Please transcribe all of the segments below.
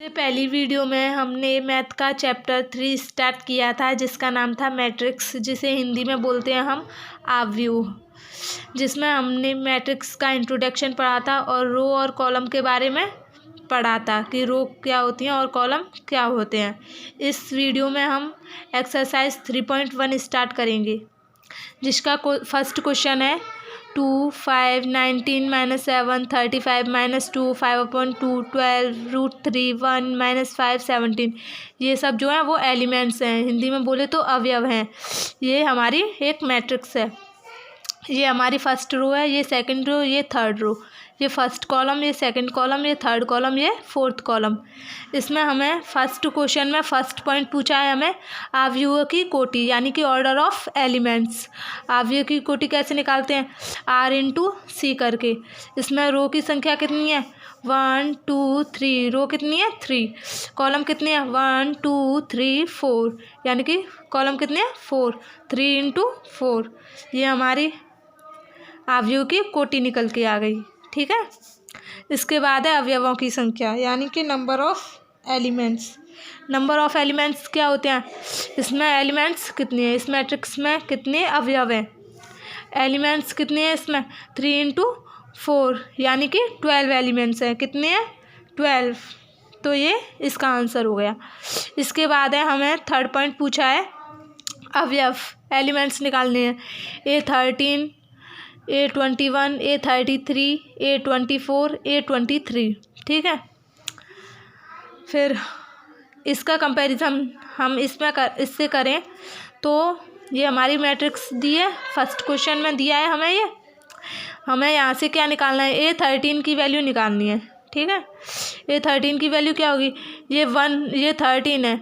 पहली वीडियो में हमने मैथ का चैप्टर 3 स्टार्ट किया था जिसका नाम था मैट्रिक्स, जिसे हिंदी में बोलते हैं हम आव्यूह, जिसमें हमने मैट्रिक्स का इंट्रोडक्शन पढ़ा था और रो और कॉलम के बारे में पढ़ा था कि रो क्या होती हैं और कॉलम क्या होते हैं। इस वीडियो में हम एक्सरसाइज 3.1 स्टार्ट करेंगे, जिसका फर्स्ट क्वेश्चन है 2 5 19 -7 35 -2 5/2 12 √3 1 -5 17। ये सब जो है वो एलिमेंट्स हैं, हिंदी में बोले तो अवयव हैं। ये हमारी एक मैट्रिक्स है। ये हमारी फर्स्ट रो है, ये सेकंड रो, ये थर्ड रो, ये फर्स्ट कॉलम, ये सेकंड कॉलम, ये थर्ड कॉलम, ये फोर्थ कॉलम। इसमें हमें फर्स्ट क्वेश्चन में फर्स्ट पॉइंट पूछा है हमें आव्यूह की कोटि यानी कि ऑर्डर ऑफ एलिमेंट्स। आव्यूह की कोटि कैसे निकालते हैं? R×C करके। इसमें रो की संख्या कितनी है? 1 2 3। रो कितनी है? 3। कॉलम कितनी है? 1 2 3 4, यानी कि कॉलम कितनी है? 4। 3 × 4, ये हमारी आव्यूह की कोटि निकल के आ गई। ठीक है। इसके बाद है अवयवों की संख्या यानी कि number of elements. Number of elements क्या होते हैं? इसमें एलिमेंट्स कितने हैं? इस मैट्रिक्स में कितने अवयव हैं? एलिमेंट्स कितने हैं इसमें? 3 × 4 यानी कि 12 एलिमेंट्स हैं। कितने हैं? 12। तो ये इसका आंसर हो गया। इसके बाद है हमें थर्ड पॉइंट पूछा है अवयव एलिमेंट्स निकालने हैं। A13 A21 A33 A24 A23। ठीक है। फिर इसका कंपैरिजन हम इससे करें तो ये हमारी मैट्रिक्स दी है, फर्स्ट क्वेश्चन में दिया है हमें। ये हमें यहाँ से क्या निकालना है? A13 की वैल्यू निकालनी है। ठीक है। A13 की वैल्यू क्या होगी? ये 1, ये 13 है।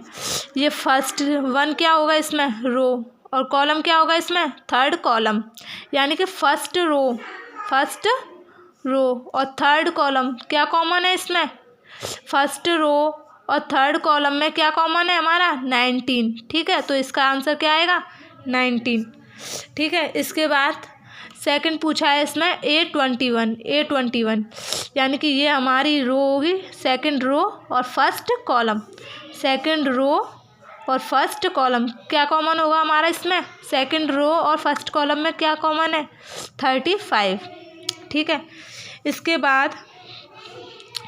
ये फर्स्ट 1 क्या होगा इसमें? रो। और कॉलम क्या होगा इसमें? थर्ड कॉलम, यानी कि फर्स्ट रो और थर्ड कॉलम क्या कॉमन है इसमें? फर्स्ट रो और थर्ड कॉलम में क्या कॉमन है हमारा? 19। ठीक है। तो इसका आंसर क्या आएगा? 19। ठीक है। इसके बाद सेकंड पूछा है इसमें A21 यानी कि ये हमारी रो होगी, सेकंड रो और फर्स्ट कॉलम। सेकंड रो और फर्स्ट कॉलम क्या कॉमन होगा हमारा इसमें? सेकंड रो और फर्स्ट कॉलम में क्या कॉमन है? 35। ठीक है। इसके बाद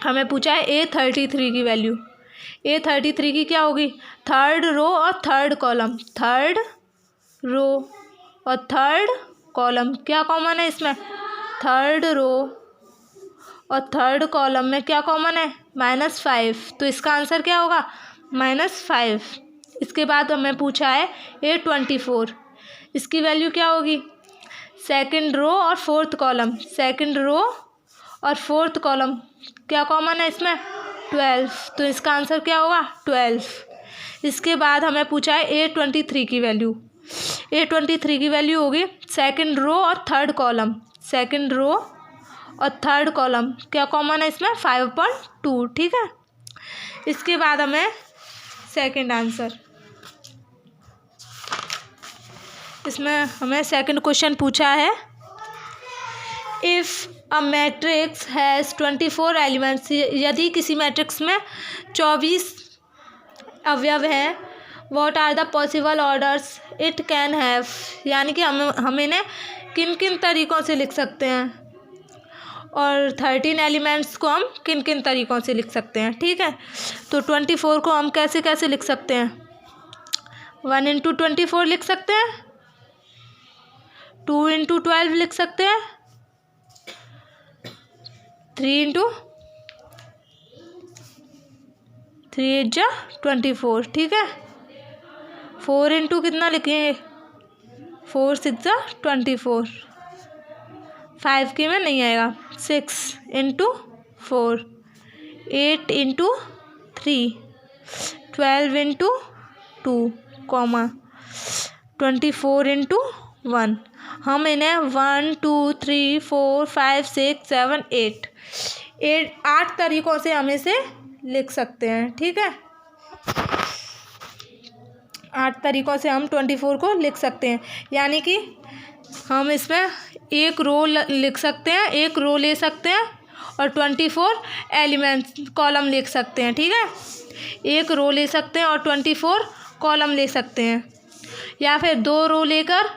हमें पूछा है A33 की वैल्यू। A33 की क्या होगी? थर्ड रो और थर्ड कॉलम। थर्ड रो और थर्ड कॉलम क्या कॉमन है इसमें? थर्ड रो और थर्ड कॉलम में क्या कॉमन है? -5। तो इसका आंसर क्या होगा? -5। इसके बाद हमें पूछा है A24। इसकी वैल्यू क्या होगी? सेकंड रो और फोर्थ कॉलम। सेकंड रो और फोर्थ कॉलम क्या कॉमन है इसमें? 12। तो इसका आंसर क्या होगा? 12। इसके बाद हमें पूछा है A23 की वैल्यू। A23 की वैल्यू होगी सेकंड रो और थर्ड कॉलम। सेकंड रो और थर्ड कॉलम क्या कॉमन है इसमें? 5/2। ठीक है। इसके बाद हमें सेकंड आंसर, इसमें हमें सेकंड क्वेश्चन पूछा है if a matrix has 24 elements. यदि किसी मैट्रिक्स में 24 अवयव हैं, what are the possible orders it can have, यानी कि हम इन्हें किन किन तरीक़ों से लिख सकते हैं और 13 एलिमेंट्स को हम किन किन तरीक़ों से लिख सकते हैं। ठीक है। तो 24 को हम कैसे कैसे लिख सकते हैं? 1 × 24 लिख सकते हैं, 2 × 12 लिख सकते हैं, 3 × 3 × 24। ठीक है। 4 × कितना लिखेंगे? 4 × 6 = 24। 5 के में नहीं आएगा। 6 × 4, 8 × 3, 12 × 2, 24 × 1। हम इन्हें 1 2 3 4 5 6 7 8 तरीक़ों से हम इसे लिख सकते हैं। ठीक है। 8 तरीक़ों से हम 24 को लिख सकते हैं, यानी कि हम इसमें एक रो लिख सकते हैं, एक रो ले सकते हैं और 24 एलिमेंट्स कॉलम लिख सकते हैं। ठीक है, एक रो ले सकते हैं और 24 कॉलम ले सकते हैं, या फिर 2 रो लेकर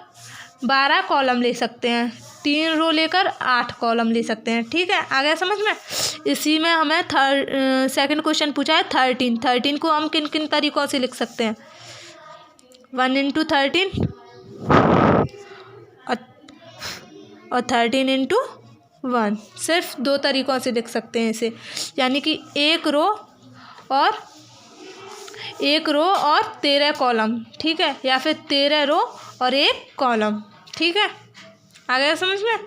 12 कॉलम ले सकते हैं, 3 रो लेकर 8 कॉलम ले सकते हैं। ठीक है, आ गया समझ में। इसी में हमें सेकंड क्वेश्चन पूछा है 13 को हम किन किन तरीक़ों से लिख सकते हैं। 1 इंटू 13 और 13 इंटू 1, सिर्फ 2 तरीक़ों से लिख सकते हैं इसे, यानी कि एक रो और 13 कॉलम। ठीक है, या फिर 13 रो और 1 कॉलम। ठीक है, आ गया समझ में।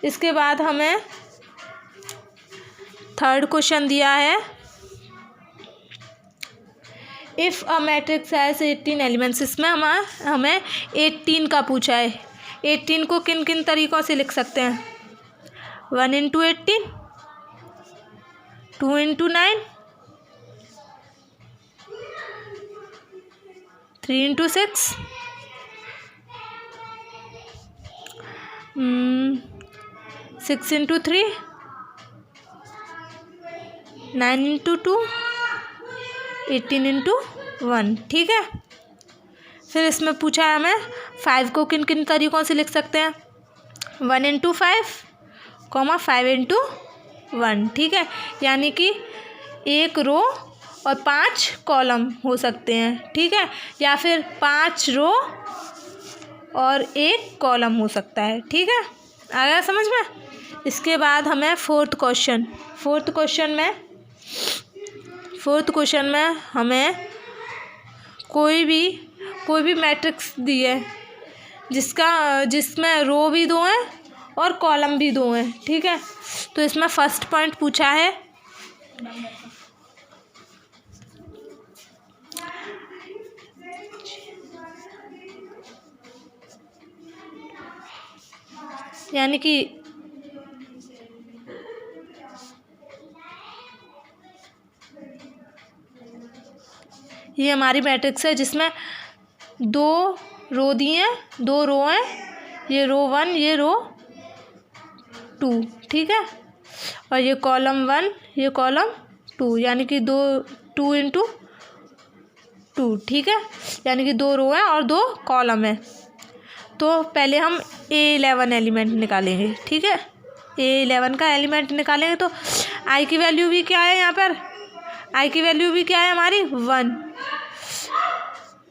इसके बाद हमें थर्ड क्वेश्चन दिया है, if a matrix has 18 elements. इसमें हमें 18 का पूछा है। 18 को किन किन तरीक़ों से लिख सकते हैं। 1 into 18, 2 into 9, 3 into 6, 6 into 3, 9 into 2, 18 into 1। ठीक है, फिर इसमें पूछा है हमें 5 को किन किन तरीक़ों से लिख सकते हैं। 1 इंटू 5, 5 इंटू 1। ठीक है, यानी कि एक रो और 5 कॉलम हो सकते हैं। ठीक है, या फिर 5 रो और 1 कॉलम हो सकता है। ठीक है, आ गया समझ में। इसके बाद हमें फोर्थ क्वेश्चन में हमें कोई भी मैट्रिक्स दी है जिसमें रो भी 2 हैं और कॉलम भी 2 हैं। ठीक है, तो इसमें फर्स्ट पॉइंट पूछा है, यानी कि ये हमारी मैट्रिक्स है जिसमें 2 रो दी हैं, 2 रो हैं, ये रो 1, ये रो 2। ठीक है, और ये कॉलम 1, ये कॉलम 2, यानी कि 2 इंटू 2। ठीक है, यानी कि 2 रो हैं और 2 कॉलम है। तो पहले हम A11 एलिमेंट निकालेंगे। ठीक है, A11 का एलिमेंट निकालेंगे तो I की वैल्यू भी क्या है, यहाँ पर I की वैल्यू भी क्या है हमारी 1,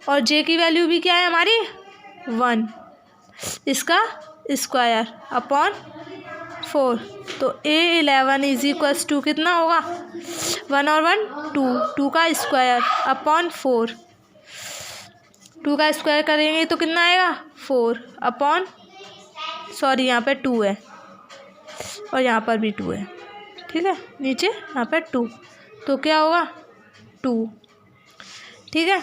और J की वैल्यू भी क्या है हमारी 1, इसका स्क्वायर अपॉन 4। तो A11 इज इक्वल्स टू कितना होगा, 1 और 1 2 का स्क्वायर अपॉन 4। 2 का स्क्वायर करेंगे तो कितना आएगा 4 अपॉन, सॉरी यहाँ पे 2 है और यहाँ पर भी 2 है। ठीक है, नीचे यहाँ पर 2, तो क्या होगा 2। ठीक है,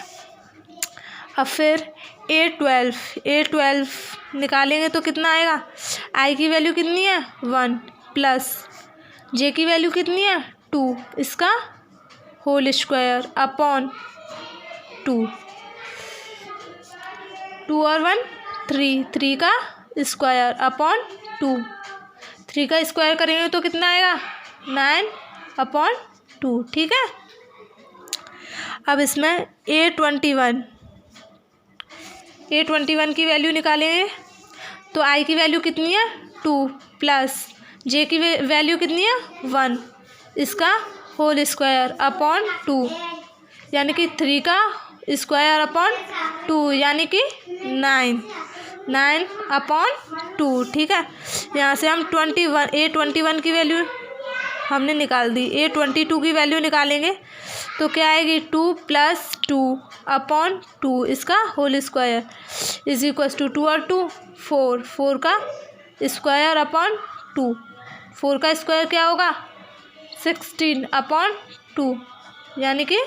अब फिर A12 निकालेंगे तो कितना आएगा, I की वैल्यू कितनी है 1 प्लस J की वैल्यू कितनी है 2, इसका होल स्क्वायर अपॉन 2। 2 और 1 3 का स्क्वायर अपॉन 2। 3 का स्क्वायर करेंगे तो कितना आएगा 9 अपॉन 2। ठीक है, अब इसमें A21 की वैल्यू निकालेंगे तो I की वैल्यू कितनी है 2 प्लस J की वैल्यू कितनी है 1, इसका होल स्क्वायर अपॉन 2, यानी कि 3 का स्क्वायर अपॉन 2, यानी कि 9 अपॉन 2। ठीक है, यहाँ से हम A21 की वैल्यू हमने निकाल दी। A22 की वैल्यू निकालेंगे तो क्या आएगी 2 प्लस 2 अपॉन 2, इसका whole square is equals to 2 और 2 4 का स्क्वायर अपॉन 2। 4 का स्क्वायर क्या होगा 16 अपॉन 2, यानी कि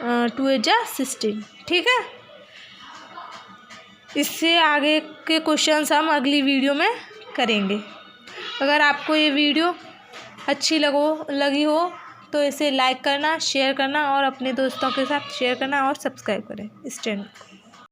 2 × 16। ठीक है, इससे आगे के क्वेश्चंस हम अगली वीडियो में करेंगे। अगर आपको ये वीडियो अच्छी लगी हो तो इसे लाइक करना, शेयर करना और अपने दोस्तों के साथ शेयर करना और सब्सक्राइब करें इस चैनल को।